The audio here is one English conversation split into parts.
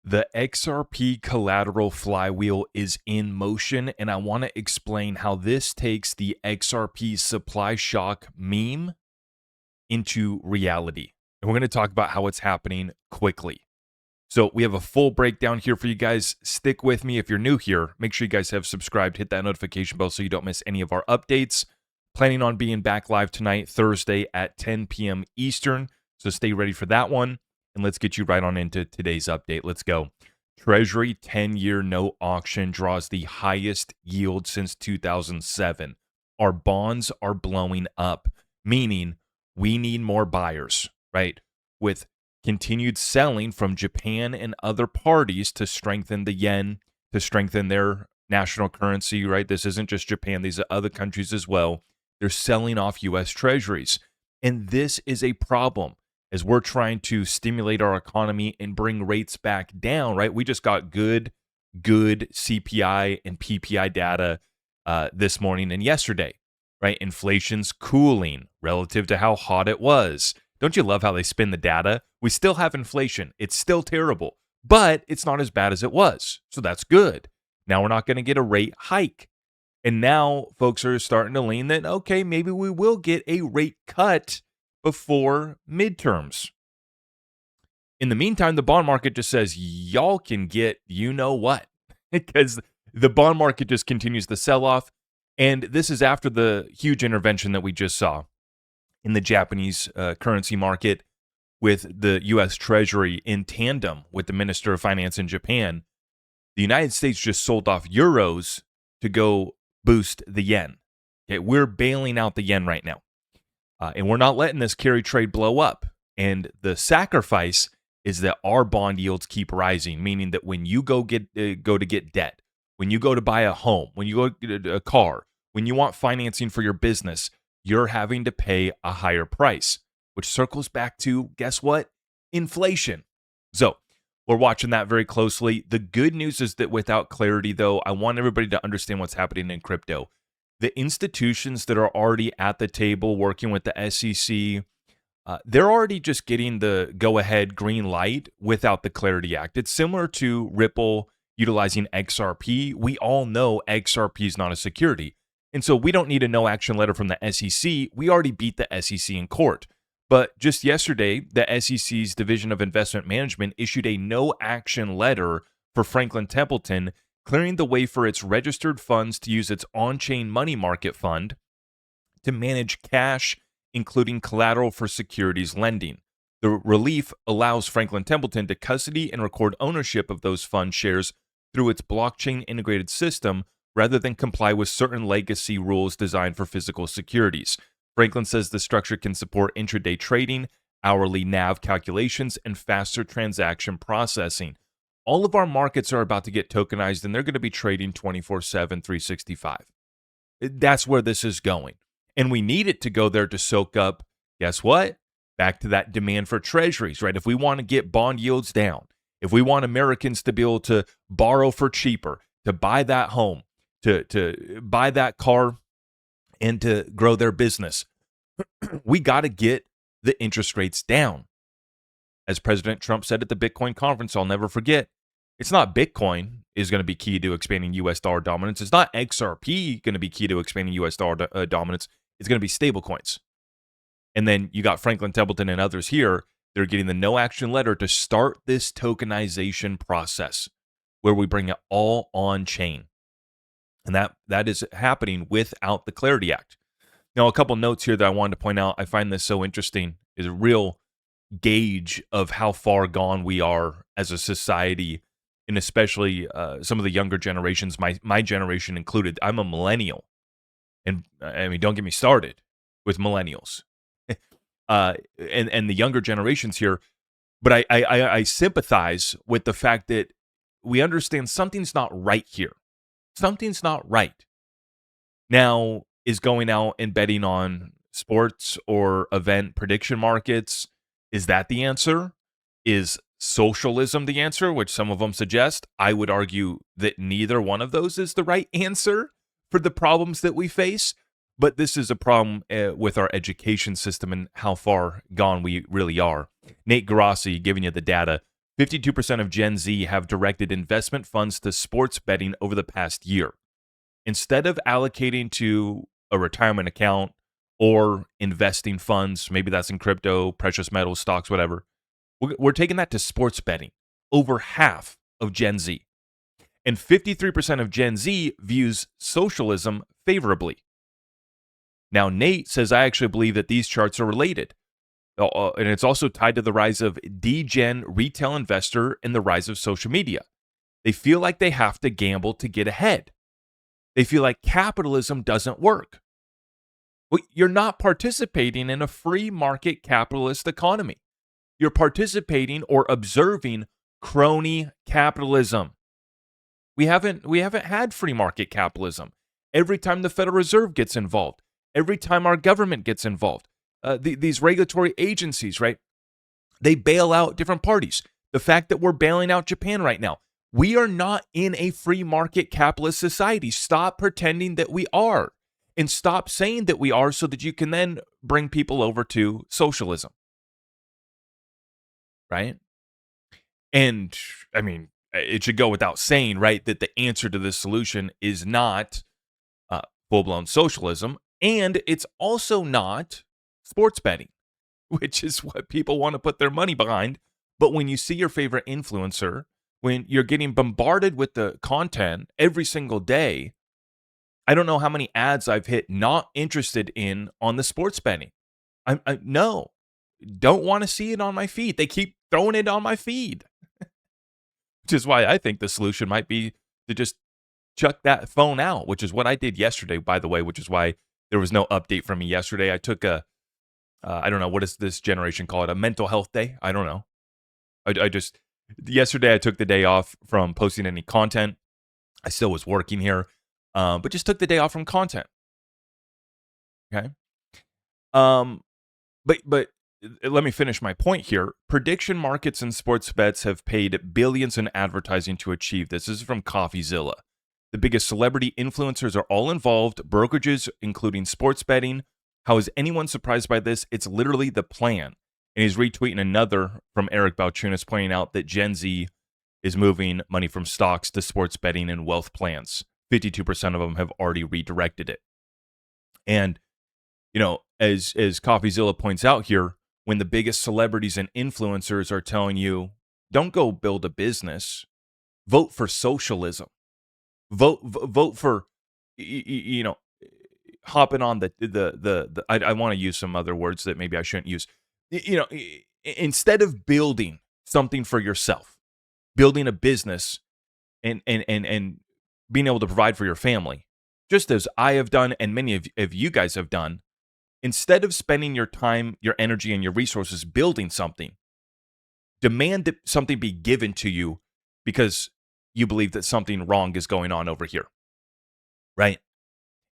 The XRP Collateral Flywheel is in motion, and I want to explain how this takes the XRP supply shock meme into reality. And we're going to talk about how it's happening quickly. So we have a full breakdown here for you guys. Stick with me. If you're new here, make sure you guys have subscribed, hit that notification bell so you don't miss any of our updates. Planning on being back live tonight, Thursday at 10 p.m. Eastern. So stay ready for that one. And let's get you right on into today's update. Let's go. Treasury 10-year note auction draws the highest yield since 2007. Our bonds are blowing up, meaning we need more buyers, right? With continued selling from Japan and other parties to strengthen the yen, to strengthen their national currency, right? This isn't just Japan. These are other countries as well. They're selling off U.S. treasuries. And this is a problem as we're trying to stimulate our economy and bring rates back down, right? We just got good CPI and PPI data this morning and yesterday, right? Inflation's cooling relative to how hot it was. Don't you love how they spin the data? We still have inflation. It's still terrible, but it's not as bad as it was. So that's good. Now we're not going to get a rate hike. And now folks are starting to lean that, okay, maybe we will get a rate cut before midterms. In the meantime, the bond market just says, y'all can get you know what, because the bond market just continues to sell off. And this is after the huge intervention that we just saw in the Japanese currency market with the U.S. Treasury in tandem with the Minister of Finance in Japan. The United States just sold off euros to go boost the yen. Okay, we're bailing out the yen right now. And we're not letting this carry trade blow up. And the sacrifice is that our bond yields keep rising, meaning that when you go to get debt, when you go to buy a home, when you go to get a car, when you want financing for your business, you're having to pay a higher price, which circles back to, guess what? Inflation. So we're watching that very closely. The good news is that without clarity, though, I want everybody to understand what's happening in crypto. The institutions that are already at the table working with the SEC, they're already just getting the go-ahead green light without the Clarity Act. It's similar to Ripple utilizing XRP. We all know XRP is not a security. And so we don't need a no-action letter from the SEC. We already beat the SEC in court. But just yesterday, the SEC's Division of Investment Management issued a no-action letter for Franklin Templeton, clearing the way for its registered funds to use its on-chain money market fund to manage cash, including collateral for securities lending. The relief allows Franklin Templeton to custody and record ownership of those fund shares through its blockchain integrated system rather than comply with certain legacy rules designed for physical securities. Franklin says the structure can support intraday trading, hourly NAV calculations, and faster transaction processing. All of our markets are about to get tokenized, and they're going to be trading 24/7, 365. That's where this is going. And we need it to go there to soak up, guess what? Back to that demand for treasuries, right? If we want to get bond yields down, if we want Americans to be able to borrow for cheaper, to buy that home, to buy that car, and to grow their business, we got to get the interest rates down. As President Trump said at the Bitcoin conference, I'll never forget, it's not Bitcoin is going to be key to expanding U.S. dollar dominance. It's not XRP going to be key to expanding U.S. dollar dominance. It's going to be stablecoins. And then you got Franklin Templeton and others here. They're getting the no-action letter to start this tokenization process where we bring it all on-chain. And that is happening without the Clarity Act. Now, a couple notes here that I wanted to point out. I find this so interesting. Is a real gauge of how far gone we are as a society, and especially some of the younger generations, my generation included. I'm a millennial. And I mean, don't get me started with millennials and the younger generations here. But I sympathize with the fact that we understand something's not right here. Something's not right. Now, is going out and betting on sports or event prediction markets, is that the answer? Is socialism the answer, which some of them suggest? I would argue that neither one of those is the right answer for the problems that we face. But this is a problem with our education system and how far gone we really are. Nate Grossi giving you the data. 52% of Gen Z have directed investment funds to sports betting over the past year. Instead of allocating to a retirement account or investing funds, maybe that's in crypto, precious metals, stocks, whatever, we're taking that to sports betting. Over half of Gen Z. And 53% of Gen Z views socialism favorably. Now, Nate says, I actually believe that these charts are related. And it's also tied to the rise of degen retail investor and the rise of social media. They feel like they have to gamble to get ahead. They feel like capitalism doesn't work. Well, you're not participating in a free market capitalist economy. You're participating or observing crony capitalism. We haven't had free market capitalism. Every time the Federal Reserve gets involved, every time our government gets involved, these regulatory agencies, right? They bail out different parties. The fact that we're bailing out Japan right now, we are not in a free market capitalist society. Stop pretending that we are, and stop saying that we are so that you can then bring people over to socialism, right? And I mean, it should go without saying, right, that the answer to this solution is not full-blown socialism, and it's also not sports betting, which is what people want to put their money behind. But when you see your favorite influencer, when you're getting bombarded with the content every single day, I don't know how many ads I've hit not interested in on the sports betting. I no, don't want to see it on my feed. They keep throwing it on my feed. Which is why I think the solution might be to just chuck that phone out, which is what I did yesterday, by the way, which is why there was no update from me yesterday. I took I don't know, what does this generation call it? A mental health day? I don't know. Yesterday I took the day off from posting any content. I still was working here, but just took the day off from content. Okay. But let me finish my point here. Prediction markets and sports bets have paid billions in advertising to achieve this. This is from CoffeeZilla. The biggest celebrity influencers are all involved, brokerages, including sports betting. How is anyone surprised by this? It's literally the plan. And he's retweeting another from Eric Balchunas pointing out that Gen Z is moving money from stocks to sports betting and wealth plans. 52% of them have already redirected it. And, you know, as CoffeeZilla points out here, when the biggest celebrities and influencers are telling you, don't go build a business, vote for socialism. Vote for, you know, hopping on I want to use some other words that maybe I shouldn't use. You know, instead of building something for yourself, building a business and being able to provide for your family, just as I have done and many of you guys have done, instead of spending your time, your energy, and your resources building something, demand that something be given to you because you believe that something wrong is going on over here, right?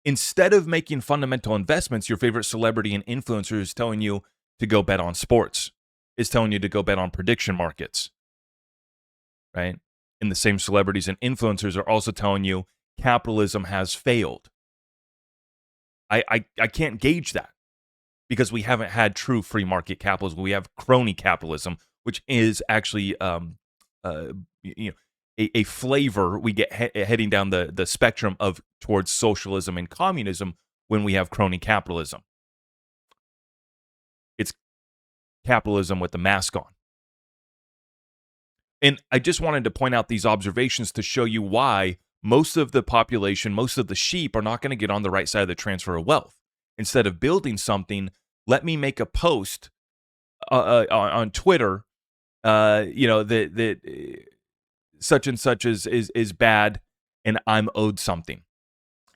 Instead of making fundamental investments, your favorite celebrity and influencer is telling you to go bet on sports, is telling you to go bet on prediction markets, right? And the same celebrities and influencers are also telling you capitalism has failed. I can't gauge that because we haven't had true free market capitalism. We have crony capitalism, which is actually a flavor we get heading down the spectrum of towards socialism and communism when we have crony capitalism. It's capitalism with the mask on. And I just wanted to point out these observations to show you why most of the population, most of the sheep are not going to get on the right side of the transfer of wealth. Instead of building something, let me make a post on Twitter, that such and such is bad and I'm owed something.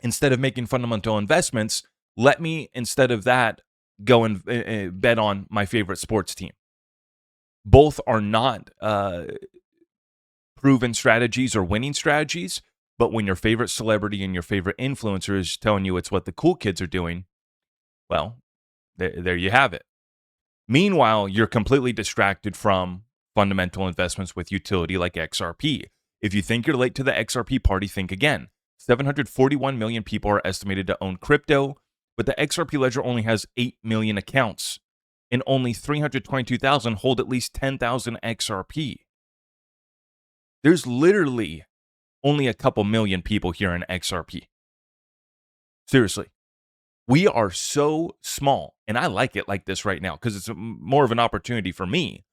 Instead of making fundamental investments, let me, instead of that, go and bet on my favorite sports team. Both are not proven strategies or winning strategies, but when your favorite celebrity and your favorite influencer is telling you it's what the cool kids are doing, well, there you have it. Meanwhile, you're completely distracted from fundamental investments with utility like XRP. If you think you're late to the XRP party, think again. 741 million people are estimated to own crypto, but the XRP ledger only has 8 million accounts, and only 322,000 hold at least 10,000 XRP. There's literally only a couple million people here in XRP. Seriously. We are so small, and I like it like this right now because it's more of an opportunity for me.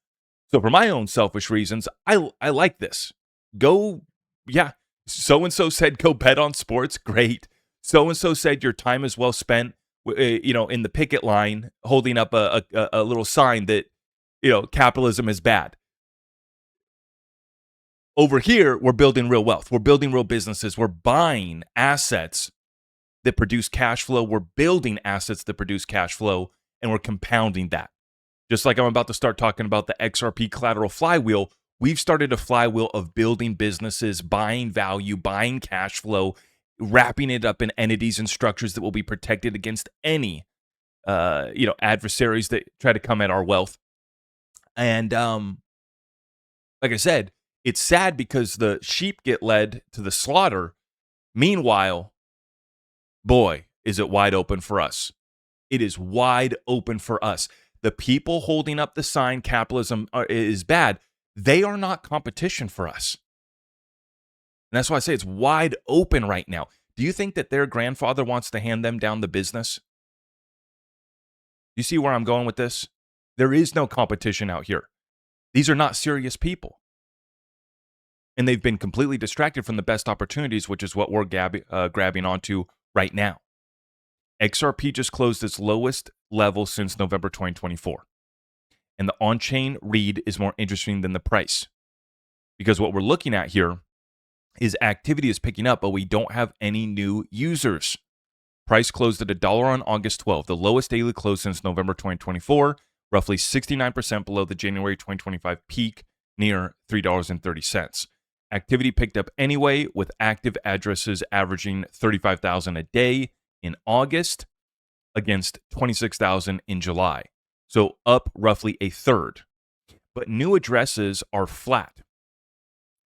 So for my own selfish reasons, I like this. Go, yeah. So-and-so said go bet on sports. Great. So-and-so said your time is well spent, in the picket line, holding up a little sign that, capitalism is bad. Over here, we're building real wealth. We're building real businesses. We're buying assets that produce cash flow. We're building assets that produce cash flow, and we're compounding that. Just like I'm about to start talking about the XRP Collateral Flywheel, we've started a flywheel of building businesses, buying value, buying cash flow, wrapping it up in entities and structures that will be protected against any, adversaries that try to come at our wealth. And like I said, it's sad because the sheep get led to the slaughter. Meanwhile, boy, is it wide open for us. It is wide open for us. The people holding up the sign, capitalism is bad, they are not competition for us. And that's why I say it's wide open right now. Do you think that their grandfather wants to hand them down the business? You see where I'm going with this? There is no competition out here. These are not serious people. And they've been completely distracted from the best opportunities, which is what we're grabbing onto right now. XRP just closed its lowest level since November 2024. And the on-chain read is more interesting than the price. Because what we're looking at here is activity is picking up, but we don't have any new users. Price closed at $1 on August 12th, the lowest daily close since November 2024, roughly 69% below the January 2025 peak, near $3.30. Activity picked up anyway, with active addresses averaging 35,000 a day in August against 26,000 in July. So up roughly a third. But new addresses are flat.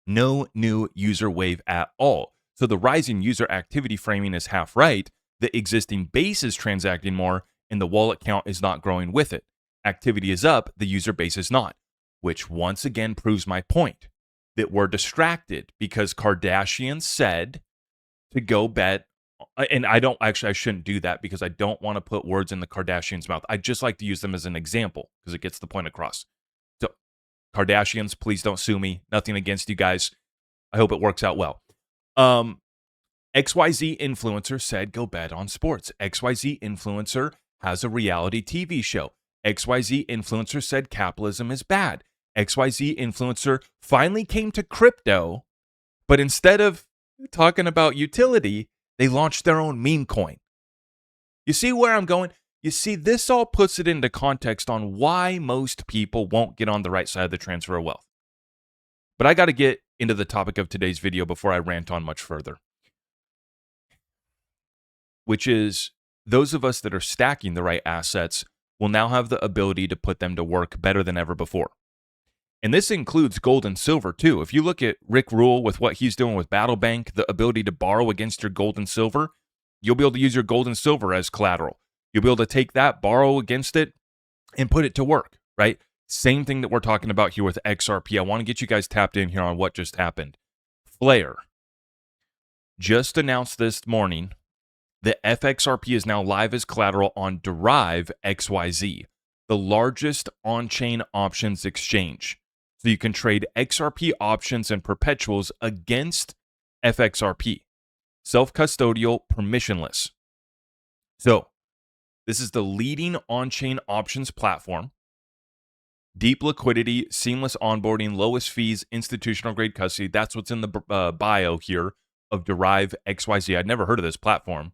No new user wave at all. So the rising user activity framing is half right. The existing base is transacting more and the wallet count is not growing with it. Activity is up, the user base is not, which once again proves my point that we're distracted because Kardashian said to go bet. And I shouldn't do that because I don't want to put words in the Kardashians' mouth. I just like to use them as an example because it gets the point across. So, Kardashians, please don't sue me. Nothing against you guys. I hope it works out well. XYZ influencer said go bet on sports. XYZ influencer has a reality TV show. XYZ influencer said capitalism is bad. XYZ influencer finally came to crypto, but instead of talking about utility, they launched their own meme coin. You see where I'm going? You see, this all puts it into context on why most people won't get on the right side of the transfer of wealth. But I got to get into the topic of today's video before I rant on much further, which is those of us that are stacking the right assets will now have the ability to put them to work better than ever before. And this includes gold and silver too. If you look at Rick Rule with what he's doing with Battlebank, the ability to borrow against your gold and silver, you'll be able to use your gold and silver as collateral. You'll be able to take that, borrow against it, and put it to work, right? Same thing that we're talking about here with XRP. I want to get you guys tapped in here on what just happened. Flare just announced this morning that FXRP is now live as collateral on Derive XYZ, the largest on-chain options exchange. So you can trade XRP options and perpetuals against FXRP. Self-custodial, permissionless. So this is the leading on-chain options platform. Deep liquidity, seamless onboarding, lowest fees, institutional grade custody. That's what's in the bio here of Derive XYZ. I'd never heard of this platform.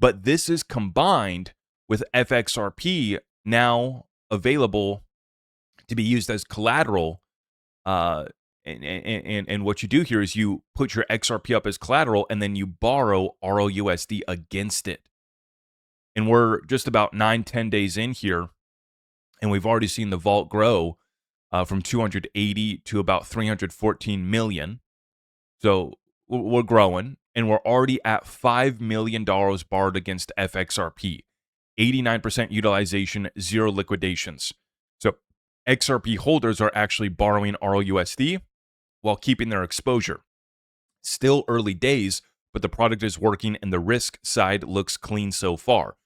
But this is combined with FXRP now available to be used as collateral. And what you do here is you put your XRP up as collateral and then you borrow RUSD against it. And we're just about 9-10 days in here, and we've already seen the vault grow from 280 to about 314 million. So we're growing, and we're already at $5 million borrowed against FXRP. 89% utilization, 0 liquidations. So XRP holders are actually borrowing RUSD while keeping their exposure. Still early days, but the product is working and the risk side looks clean so far.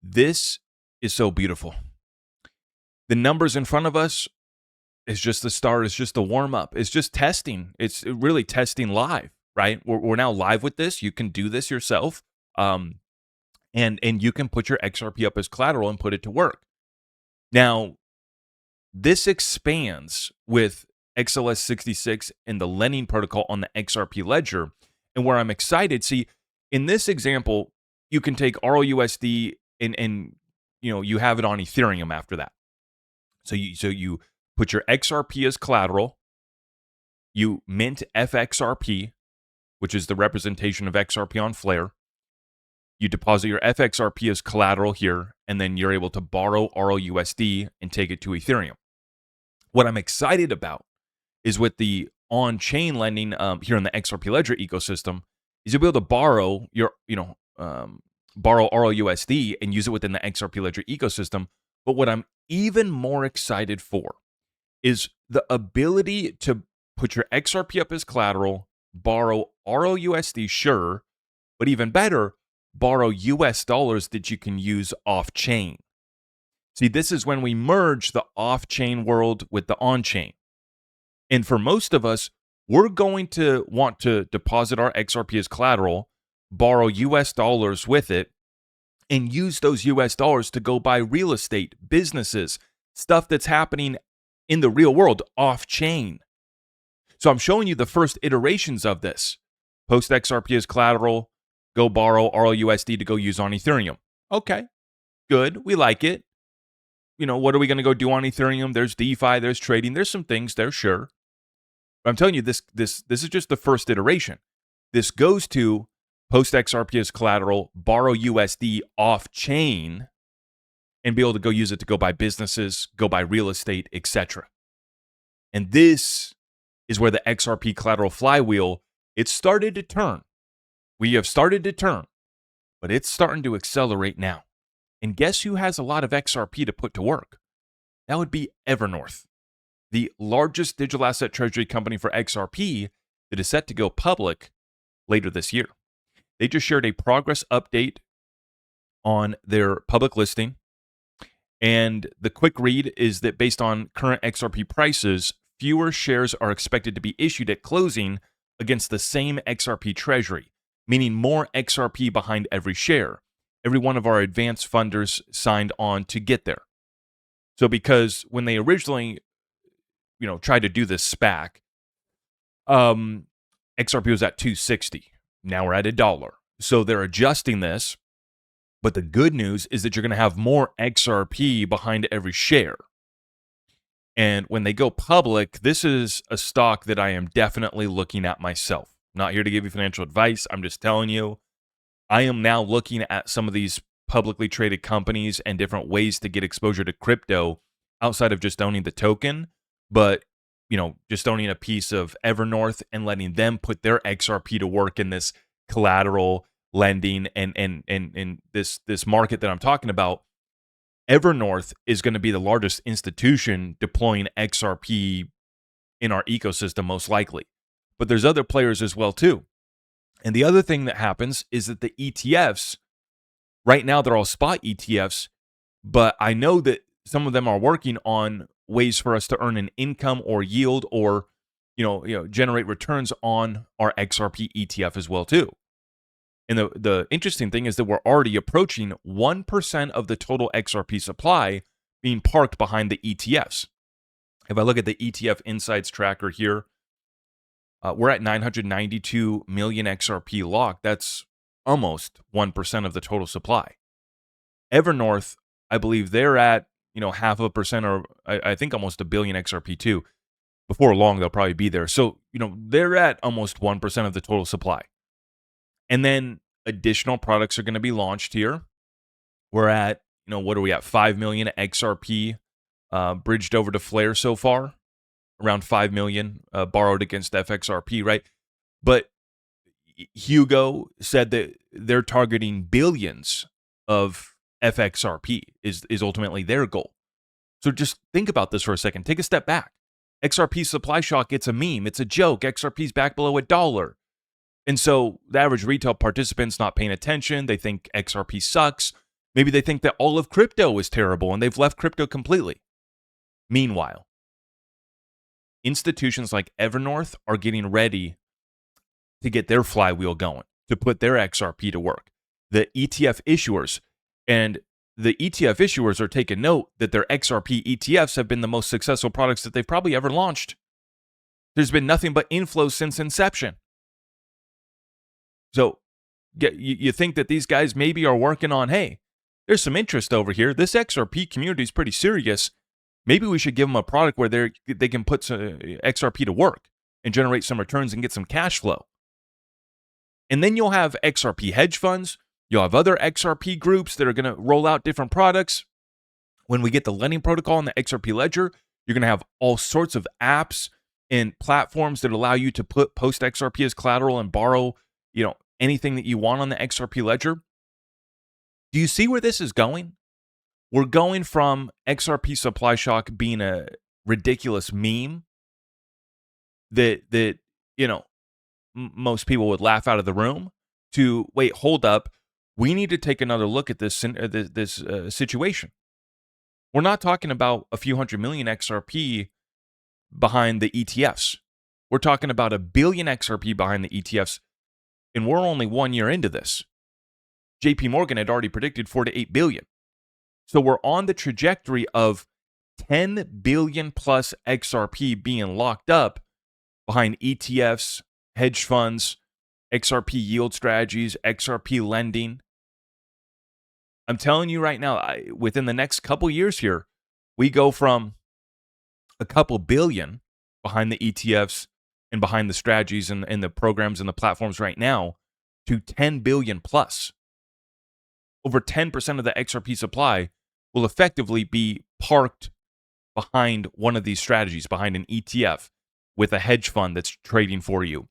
This is so beautiful. The numbers in front of us is just the start. It's just the warm up. It's just testing. It's really testing live, right? We're now live with this. You can do this yourself. And you can put your XRP up as collateral and put it to work. Now, this expands with XLS 66 and the lending protocol on the XRP ledger. And where I'm excited, see, in this example, you can take RUSD and you have it on Ethereum after that. So you put your XRP as collateral, you mint FXRP, which is the representation of XRP on Flare. You deposit your FXRP as collateral here, and then you're able to borrow RUSD and take it to Ethereum. What I'm excited about is with the on-chain lending here in the XRP Ledger ecosystem, is you'll be able to borrow borrow RUSD and use it within the XRP Ledger ecosystem. But what I'm even more excited for is the ability to put your XRP up as collateral, borrow RUSD, sure, but even better, borrow US dollars that you can use off-chain. See, this is when we merge the off-chain world with the on-chain. And for most of us, we're going to want to deposit our XRP as collateral, borrow US dollars with it, and use those US dollars to go buy real estate, businesses, stuff that's happening in the real world off-chain. So I'm showing you the first iterations of this. Post XRP as collateral, go borrow RUSD to go use on Ethereum. Okay, good. We like it. What are we going to go do on Ethereum? There's DeFi, there's trading, there's some things there, sure. But I'm telling you, this is just the first iteration. This goes to post XRP as collateral, borrow USD off-chain, and be able to go use it to go buy businesses, go buy real estate, etc. And this is where the XRP Collateral Flywheel, it started to turn. We have started to turn, but it's starting to accelerate now. And guess who has a lot of XRP to put to work? That would be Evernorth, the largest digital asset treasury company for XRP that is set to go public later this year. They just shared a progress update on their public listing. And the quick read is that based on current XRP prices, fewer shares are expected to be issued at closing against the same XRP treasury, meaning more XRP behind every share. Every one of our advanced funders signed on to get there. So because when they originally, tried to do this SPAC, XRP was at $260. Now we're at $1. So they're adjusting this. But the good news is that you're going to have more XRP behind every share. And when they go public, this is a stock that I am definitely looking at myself. Not here to give you financial advice. I'm just telling you, I am now looking at some of these publicly traded companies and different ways to get exposure to crypto outside of just owning the token, but just owning a piece of Evernorth and letting them put their XRP to work in this collateral lending and this market that I'm talking about. Evernorth is going to be the largest institution deploying XRP in our ecosystem, most likely. But there's other players as well, too. And the other thing that happens is that the ETFs, right now they're all spot ETFs, but I know that some of them are working on ways for us to earn an income or yield or, generate returns on our XRP ETF as well, too. And the interesting thing is that we're already approaching 1% of the total XRP supply being parked behind the ETFs. If I look at the ETF Insights tracker here, we're at 992 million XRP locked. That's almost 1% of the total supply. Evernorth, I believe they're at, 0.5%, or I think almost a billion XRP too. Before long, they'll probably be there. So, they're at almost 1% of the total supply. And then additional products are going to be launched here. We're at, what are we at? 5 million XRP bridged over to Flare so far. Around 5 million borrowed against FXRP, right? But Hugo said that they're targeting billions of FXRP is ultimately their goal. So just think about this for a second. Take a step back. XRP supply shock, it's a meme. It's a joke. XRP's back below $1. And so the average retail participant's not paying attention. They think XRP sucks. Maybe they think that all of crypto is terrible and they've left crypto completely. Meanwhile, institutions like Evernorth are getting ready to get their flywheel going, to put their XRP to work. The ETF issuers and the ETF issuers are taking note that their XRP ETFs have been the most successful products that they've probably ever launched. There's been nothing but inflows since inception. So you think that these guys maybe are working on, hey, there's some interest over here. This XRP community is pretty serious. Maybe we should give them a product where they can put some XRP to work and generate some returns and get some cash flow. And then you'll have XRP hedge funds. You'll have other XRP groups that are going to roll out different products. When we get the lending protocol in the XRP ledger, you're going to have all sorts of apps and platforms that allow you to post XRP as collateral and borrow, anything that you want on the XRP ledger. Do you see where this is going? We're going from XRP supply shock being a ridiculous meme that most people would laugh out of the room to, wait, hold up. We need to take another look at this situation. We're not talking about a few hundred million XRP behind the ETFs. We're talking about 1 billion XRP behind the ETFs, and we're only 1 year into this. JP Morgan had already predicted 4 to 8 billion. So we're on the trajectory of 10 billion plus XRP being locked up behind ETFs, hedge funds, XRP yield strategies, XRP lending. I'm telling you right now, within the next couple years here, we go from a couple billion behind the ETFs and behind the strategies and the programs and the platforms right now to 10 billion plus. Over 10% of the XRP supply will effectively be parked behind one of these strategies, behind an ETF with a hedge fund that's trading for you,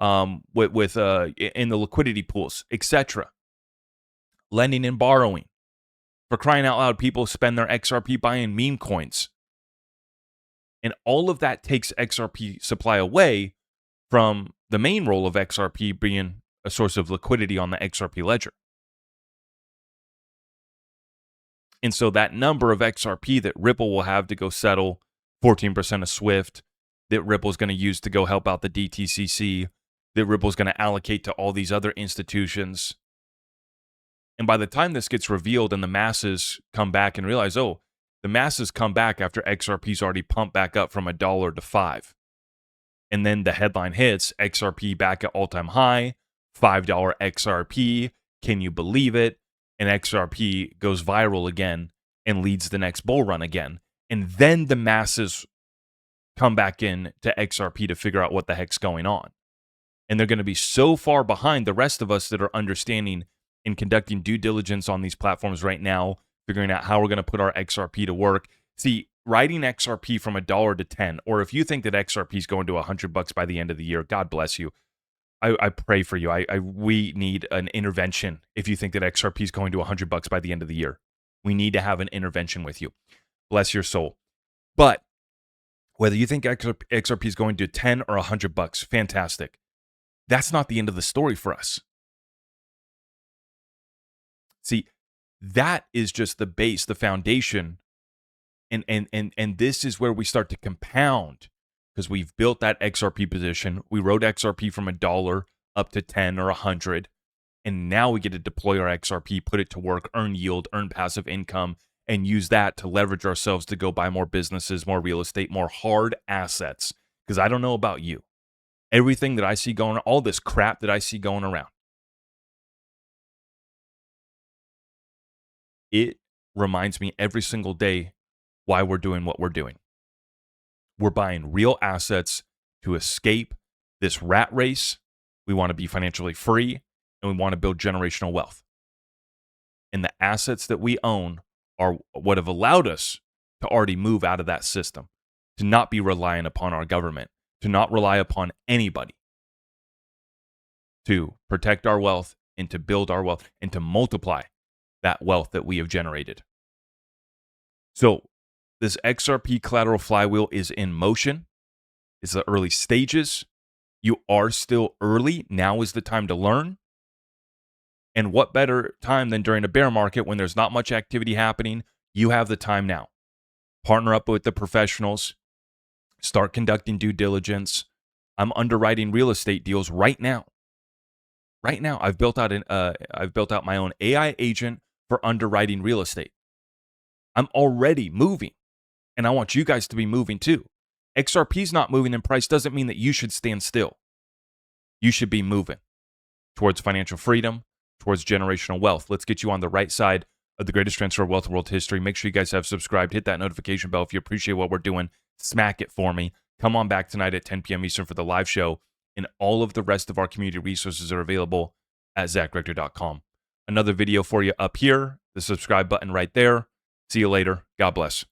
in the liquidity pools, etc. Lending and borrowing. For crying out loud, people spend their XRP buying meme coins. And all of that takes XRP supply away from the main role of XRP being a source of liquidity on the XRP ledger. And so that number of XRP that Ripple will have to go settle 14% of SWIFT, that Ripple's going to use to go help out the DTCC, that Ripple's going to allocate to all these other institutions. And by the time this gets revealed and the masses come back and realize, the masses come back after XRP's already pumped back up from $1 to $5. And then the headline hits, XRP back at all-time high, $5 XRP, can you believe it? And XRP goes viral again and leads the next bull run again. And then the masses come back in to XRP to figure out what the heck's going on. And they're going to be so far behind the rest of us that are understanding and conducting due diligence on these platforms right now, figuring out how we're going to put our XRP to work. See, riding XRP from $1 to 10, or if you think that XRP is going to $100 by the end of the year, God bless you. I pray for you. We need an intervention if you think that XRP is going to $100 by the end of the year. We need to have an intervention with you. Bless your soul. But whether you think XRP is going to 10 or $100, fantastic. That's not the end of the story for us. See, that is just the base, the foundation. And this is where we start to compound, because we've built that XRP position. We rode XRP from $1 up to 10 or 100. And now we get to deploy our XRP, put it to work, earn yield, earn passive income, and use that to leverage ourselves to go buy more businesses, more real estate, more hard assets. Because I don't know about you. Everything that I see going on, all this crap that I see going around, it reminds me every single day why we're doing what we're doing. We're buying real assets to escape this rat race. We want to be financially free, and we want to build generational wealth. And the assets that we own are what have allowed us to already move out of that system, to not be reliant upon our government, to not rely upon anybody, to protect our wealth and to build our wealth and to multiply that wealth that we have generated. So this XRP Collateral Flywheel is in motion. It's the early stages. You are still early. Now is the time to learn. And what better time than during a bear market when there's not much activity happening? You have the time now. Partner up with the professionals. Start conducting due diligence. I'm underwriting real estate deals right now. Right now, I've built out my own AI agent for underwriting real estate. I'm already moving, and I want you guys to be moving too. XRP's not moving in price doesn't mean that you should stand still. You should be moving towards financial freedom, towards generational wealth. Let's get you on the right side of the greatest transfer of wealth in world history. Make sure you guys have subscribed. Hit that notification bell if you appreciate what we're doing. Smack it for me. Come on back tonight at 10 p.m. Eastern for the live show. And all of the rest of our community resources are available at ZachRector.com. Another video for you up here. The subscribe button right there. See you later. God bless.